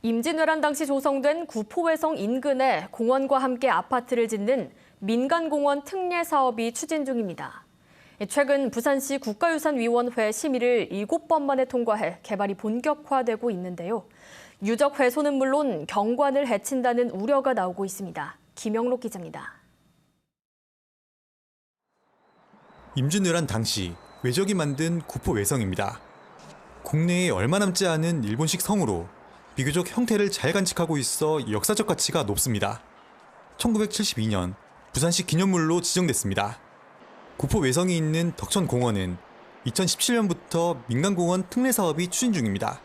임진왜란 당시 조성된 구포외성 인근에 공원과 함께 아파트를 짓는 민간공원 특례 사업이 추진 중입니다. 최근 부산시 국가유산위원회 심의를 7번 만에 통과해 개발이 본격화되고 있는데요. 유적 훼손은 물론 경관을 해친다는 우려가 나오고 있습니다. 김영록 기자입니다. 임진왜란 당시 외적이 만든 구포외성입니다. 국내에 얼마 남지 않은 일본식 성으로 비교적 형태를 잘 간직하고 있어 역사적 가치가 높습니다. 1972년 부산시 기념물로 지정됐습니다. 구포외성이 있는 덕천공원은 2017년부터 민간공원 특례 사업이 추진 중입니다.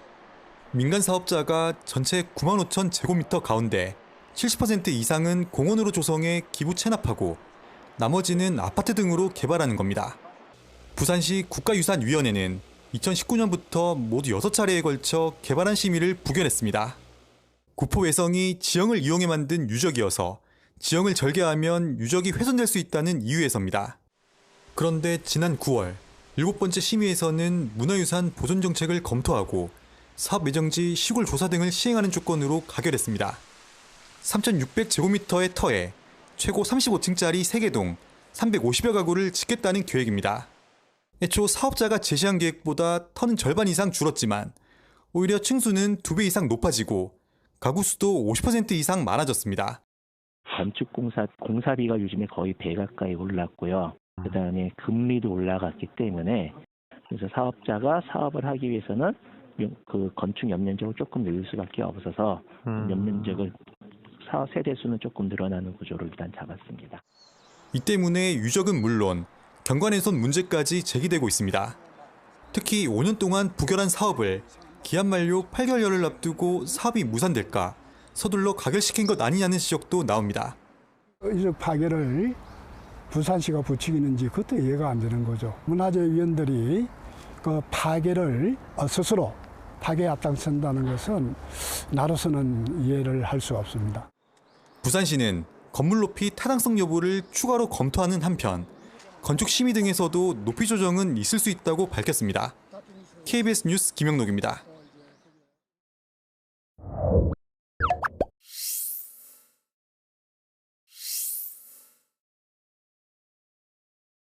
민간 사업자가 전체 9만 5천 제곱미터 가운데 70% 이상은 공원으로 조성해 기부 체납하고 나머지는 아파트 등으로 개발하는 겁니다. 부산시 국가유산위원회는 2019년부터 모두 6차례에 걸쳐 개발안 심의를 부결했습니다. 구포외성이 지형을 이용해 만든 유적이어서 지형을 절개하면 유적이 훼손될 수 있다는 이유에서입니다. 그런데 지난 9월 7번째 심의에서는 문화유산 보존 정책을 검토하고 사업 예정지 시골 조사 등을 시행하는 조건으로 가결했습니다. 3,600제곱미터의 터에 최고 35층짜리 3개 동 350여 가구를 짓겠다는 계획입니다. 애초 사업자가 제시한 계획보다 터는 절반 이상 줄었지만 오히려 층수는 2배 이상 높아지고 가구 수도 50% 이상 많아졌습니다. 공사비가 요즘에 거의 배 가까이 올랐고요. 그다음에 금리도 올라갔기 때문에 그래서 사업자가 사업을 하기 위해서는 그 건축 연면적을 조금 늘릴 수밖에 없어서 연면적을 세대수는 조금 늘어나는 구조를 일단 잡았습니다. 이 때문에 유적은 물론 경관훼손 문제까지 제기되고 있습니다. 특히 5년 동안 부결한 사업을 기한 만료 8개월여를 앞두고 사업이 무산될까 서둘러 가결시킨 것 아니냐는 지적도 나옵니다. 유적 파괴를 부산시가 부추기는지 그것도 이해가 안 되는 거죠. 문화재위원들이 그 파괴를 스스로 파괴에 앞장선다는 것은 나로서는 이해를 할 수 없습니다. 부산시는 건물 높이 타당성 여부를 추가로 검토하는 한편 건축 심의 등에서도 높이 조정은 있을 수 있다고 밝혔습니다. KBS 뉴스 김영록입니다.